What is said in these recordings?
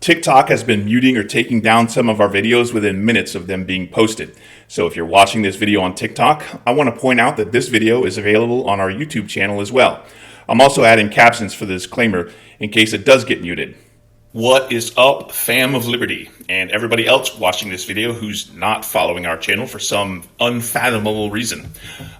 TikTok has been muting or taking down some of our videos within minutes of them being posted. So if you're watching this video on TikTok, I want to point out that this video is available on our YouTube channel as well. I'm also adding captions for the disclaimer in case it does get muted. What is up, fam of Liberty, and everybody else watching this video who's not following our channel for some unfathomable reason?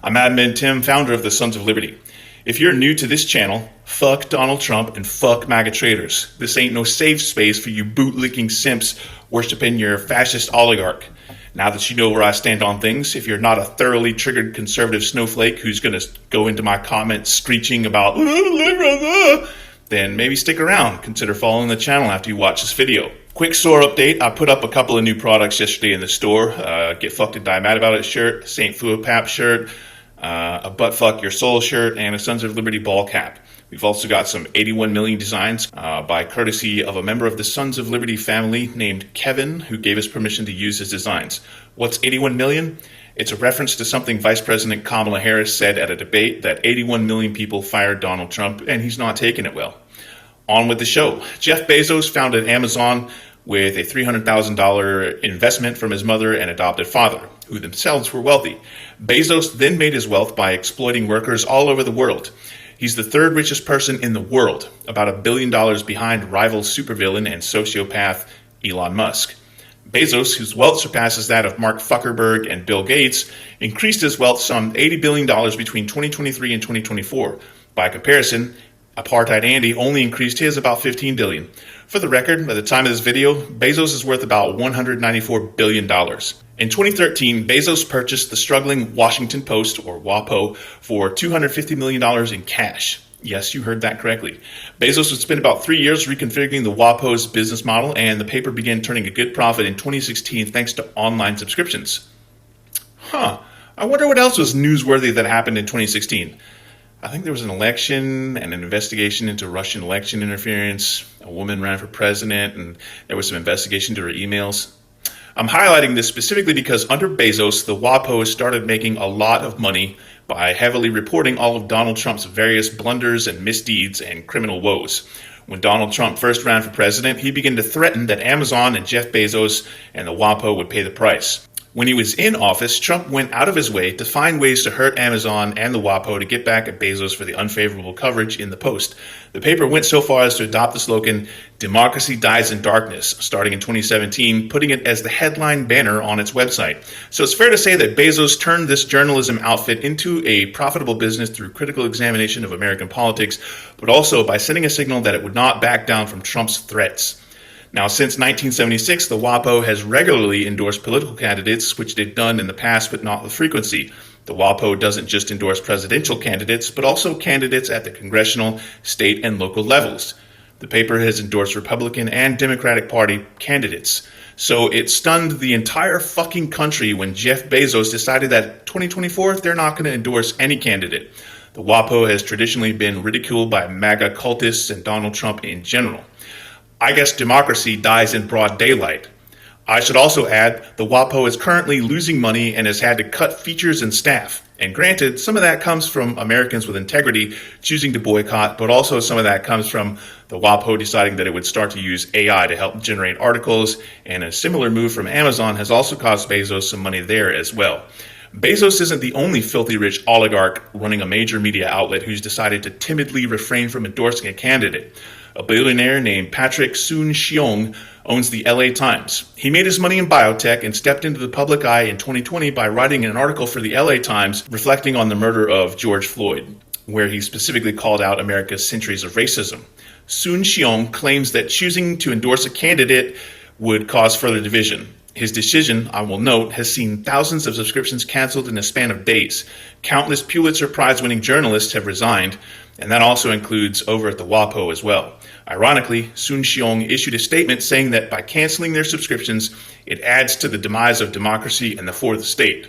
I'm Admin Tim, founder of the Sons of Liberty. If you're new to this channel, fuck Donald Trump and fuck MAGA traitors. This ain't no safe space for you bootlicking simps worshiping your fascist oligarch. Now that you know where I stand on things, if you're not a thoroughly triggered conservative snowflake who's going to go into my comments screeching about then maybe stick around. Consider following the channel after you watch this video. Quick store update. I put up a couple of new products yesterday in the store. Get Fucked and Die Mad About It shirt, St. Fuapap shirt, a Butt Fuck Your Soul shirt, and a Sons of Liberty ball cap. We've also got some 81 million designs by courtesy of a member of the Sons of Liberty family named Kevin, who gave us permission to use his designs. What's 81 million? It's a reference to something Vice President Kamala Harris said at a debate that 81 million people fired Donald Trump, and he's not taking it well. On with the show. Jeff Bezos founded Amazon with a $300,000 investment from his mother and adopted father, who themselves were wealthy. Bezos then made his wealth by exploiting workers all over the world. He's the third richest person in the world, about $1 billion behind rival supervillain and sociopath Elon Musk. Bezos, whose wealth surpasses that of Mark Zuckerberg and Bill Gates, increased his wealth some $80 billion between 2023 and 2024. By comparison, Apartheid Andy only increased his about $15 billion. For the record, by the time of this video, Bezos is worth about $194 billion. In 2013, Bezos purchased the struggling Washington Post, or WAPO, for $250 million in cash. Yes, you heard that correctly. Bezos would spend about 3 years reconfiguring the WAPO's business model, and the paper began turning a good profit in 2016 thanks to online subscriptions. I wonder what else was newsworthy that happened in 2016. I think there was an election and an investigation into Russian election interference. A woman ran for president, and there was some investigation to her emails. I'm highlighting this specifically because under Bezos, the WAPO started making a lot of money by heavily reporting all of Donald Trump's various blunders and misdeeds and criminal woes. When Donald Trump first ran for president, he began to threaten that Amazon and Jeff Bezos and the WAPO would pay the price. When he was in office, Trump went out of his way to find ways to hurt Amazon and the WAPO to get back at Bezos for the unfavorable coverage in the Post. The paper went so far as to adopt the slogan, "Democracy dies in darkness," starting in 2017, putting it as the headline banner on its website. So it's fair to say that Bezos turned this journalism outfit into a profitable business through critical examination of American politics, but also by sending a signal that it would not back down from Trump's threats. Now, since 1976, the WAPO has regularly endorsed political candidates, which they've done in the past, but not with frequency. The WAPO doesn't just endorse presidential candidates, but also candidates at the congressional, state, and local levels. The paper has endorsed Republican and Democratic Party candidates. So it stunned the entire fucking country when Jeff Bezos decided that 2024, they're not going to endorse any candidate. The WAPO has traditionally been ridiculed by MAGA cultists and Donald Trump in general. I guess democracy dies in broad daylight. I should also add, the WAPO is currently losing money and has had to cut features and staff. And granted, some of that comes from Americans with integrity choosing to boycott, but also some of that comes from the WAPO deciding that it would start to use AI to help generate articles, and a similar move from Amazon has also cost Bezos some money there as well. Bezos isn't the only filthy rich oligarch running a major media outlet who's decided to timidly refrain from endorsing a candidate. A billionaire named Patrick Soon-Shiong owns the LA Times. He made his money in biotech and stepped into the public eye in 2020 by writing an article for the LA Times reflecting on the murder of George Floyd, where he specifically called out America's centuries of racism. Soon-Shiong claims that choosing to endorse a candidate would cause further division. His decision, I will note, has seen thousands of subscriptions canceled in a span of days. Countless Pulitzer Prize-winning journalists have resigned, and that also includes over at the WAPO as well. Ironically, Soon-Shiong issued a statement saying that by canceling their subscriptions, it adds to the demise of democracy and the fourth estate.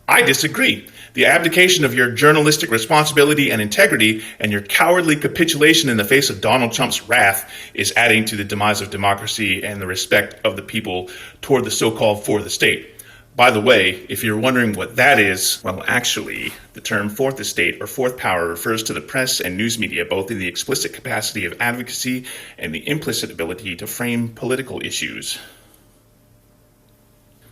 I disagree. The abdication of your journalistic responsibility and integrity and your cowardly capitulation in the face of Donald Trump's wrath is adding to the demise of democracy and the respect of the people toward the so-called fourth estate. By the way, if you're wondering what that is, well, actually, the term fourth estate or fourth power refers to the press and news media, both in the explicit capacity of advocacy and the implicit ability to frame political issues.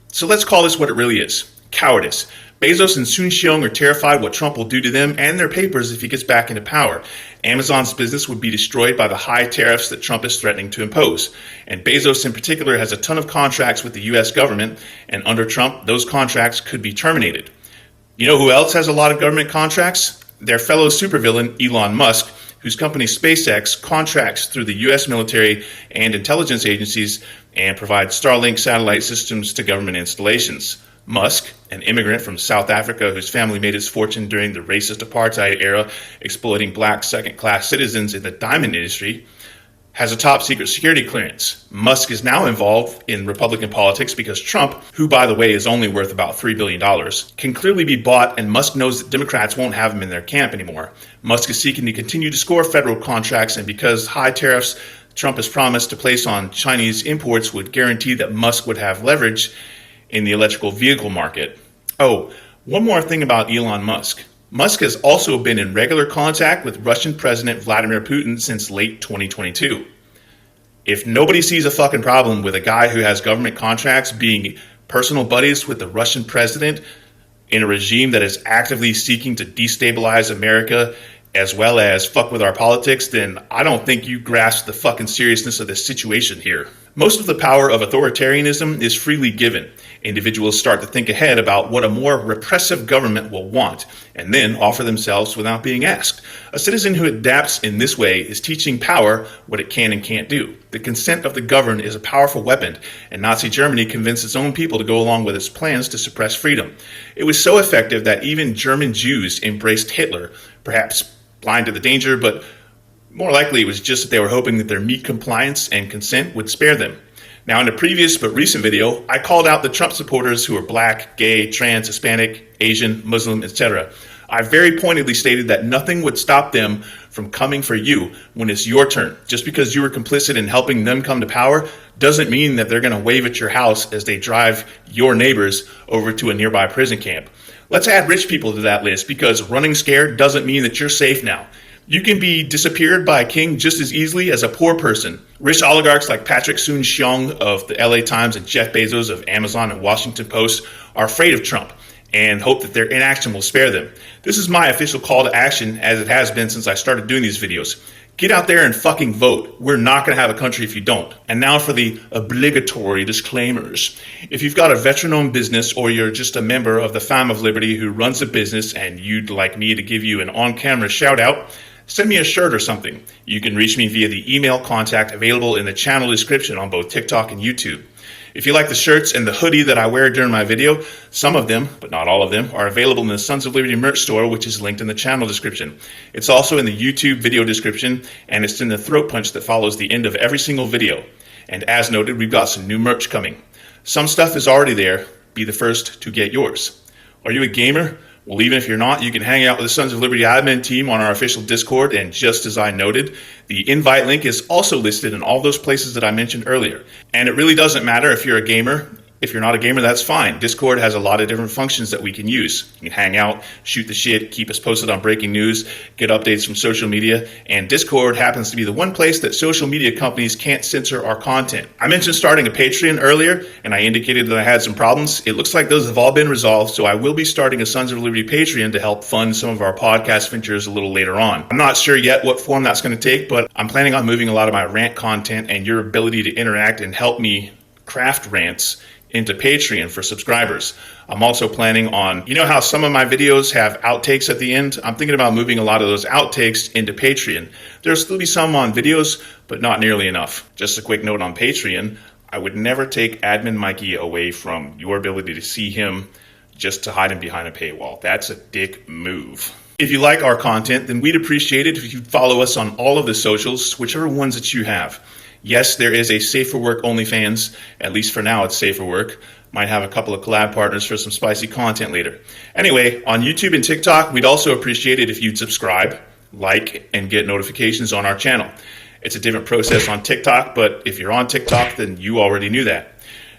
So let's call this what it really is: cowardice. Bezos and Sun Xiong are terrified what Trump will do to them and their papers if he gets back into power. Amazon's business would be destroyed by the high tariffs that Trump is threatening to impose. And Bezos in particular has a ton of contracts with the US government, and under Trump, those contracts could be terminated. You know who else has a lot of government contracts? Their fellow supervillain, Elon Musk, whose company SpaceX contracts through the US military and intelligence agencies and provides Starlink satellite systems to government installations. Musk, an immigrant from South Africa whose family made his fortune during the racist apartheid era, exploiting black second-class citizens in the diamond industry, has a top-secret security clearance. Musk is now involved in Republican politics because Trump, who, by the way, is only worth about $3 billion, can clearly be bought, and Musk knows that Democrats won't have him in their camp anymore. Musk is seeking to continue to score federal contracts, and because high tariffs Trump has promised to place on Chinese imports would guarantee that Musk would have leverage in the electrical vehicle market. Oh, one more thing about Elon Musk. Musk has also been in regular contact with Russian President Vladimir Putin since late 2022. If nobody sees a fucking problem with a guy who has government contracts being personal buddies with the Russian president in a regime that is actively seeking to destabilize America as well as fuck with our politics, then I don't think you grasp the fucking seriousness of this situation here. Most of the power of authoritarianism is freely given. Individuals start to think ahead about what a more repressive government will want, and then offer themselves without being asked. A citizen who adapts in this way is teaching power what it can and can't do. The consent of the governed is a powerful weapon, and Nazi Germany convinced its own people to go along with its plans to suppress freedom. It was so effective that even German Jews embraced Hitler, perhaps blind to the danger, but more likely it was just that they were hoping that their meek compliance and consent would spare them. Now, in a previous but recent video, I called out the Trump supporters who are black, gay, trans, Hispanic, Asian, Muslim, etc. I very pointedly stated that nothing would stop them from coming for you when it's your turn. Just because you were complicit in helping them come to power doesn't mean that they're going to wave at your house as they drive your neighbors over to a nearby prison camp. Let's add rich people to that list, because running scared doesn't mean that you're safe now. You can be disappeared by a king just as easily as a poor person. Rich oligarchs like Patrick Soon-Shiong of the LA Times and Jeff Bezos of Amazon and Washington Post are afraid of Trump and hope that their inaction will spare them. This is my official call to action, as it has been since I started doing these videos. Get out there and fucking vote. We're not going to have a country if you don't. And now for the obligatory disclaimers. If you've got a veteran-owned business, or you're just a member of the Fam of Liberty who runs a business and you'd like me to give you an on-camera shout-out, send me a shirt or something. You can reach me via the email contact available in the channel description on both TikTok and YouTube. If you like the shirts and the hoodie that I wear during my video, some of them, but not all of them, are available in the Sons of Liberty merch store, which is linked in the channel description. It's also in the YouTube video description, and it's in the throat punch that follows the end of every single video. And as noted, we've got some new merch coming. Some stuff is already there. Be the first to get yours. Are you a gamer? Well, even if you're not, you can hang out with the Sons of Liberty admin team on our official Discord, and just as I noted, the invite link is also listed in all those places that I mentioned earlier. And it really doesn't matter if you're a gamer. If you're not a gamer, that's fine. Discord has a lot of different functions that we can use. You can hang out, shoot the shit, keep us posted on breaking news, get updates from social media, and Discord happens to be the one place that social media companies can't censor our content. I mentioned starting a Patreon earlier, and I indicated that I had some problems. It looks like those have all been resolved, so I will be starting a Sons of Liberty Patreon to help fund some of our podcast ventures a little later on. I'm not sure yet what form that's going to take, but I'm planning on moving a lot of my rant content and your ability to interact and help me craft rants into Patreon for subscribers. I'm also planning on, you know how some of my videos have outtakes at the end? I'm thinking about moving a lot of those outtakes into Patreon. There'll still be some on videos, but not nearly enough. Just a quick note on Patreon, I would never take Admin Mikey away from your ability to see him just to hide him behind a paywall. That's a dick move. If you like our content, then we'd appreciate it if you'd follow us on all of the socials, whichever ones that you have. Yes, there is a Safe for Work OnlyFans. At least for now, it's Safe for Work. Might have a couple of collab partners for some spicy content later. Anyway, on YouTube and TikTok, we'd also appreciate it if you'd subscribe, like, and get notifications on our channel. It's a different process on TikTok, but if you're on TikTok, then you already knew that.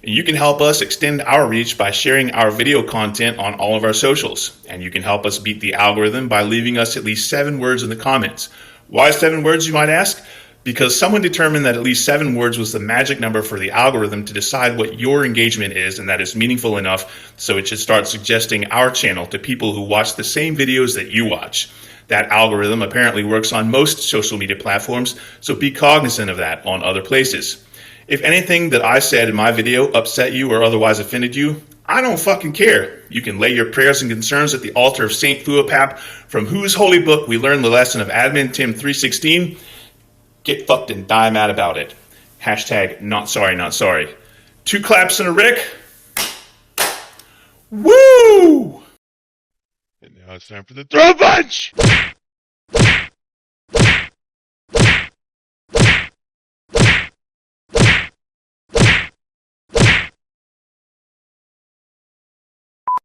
And you can help us extend our reach by sharing our video content on all of our socials. And you can help us beat the algorithm by leaving us at least 7 words in the comments. Why 7 words, you might ask? Because someone determined that at least 7 words was the magic number for the algorithm to decide what your engagement is, and that is meaningful enough so it should start suggesting our channel to people who watch the same videos that you watch. That algorithm apparently works on most social media platforms, so be cognizant of that on other places. If anything that I said in my video upset you or otherwise offended you, I don't fucking care. You can lay your prayers and concerns at the altar of Saint Thuopap, from whose holy book we learned the lesson of Admin Tim 316. Get fucked and die mad about it. Hashtag not sorry, not sorry. 2 claps and a Rick. Woo! And now it's time for the throw punch!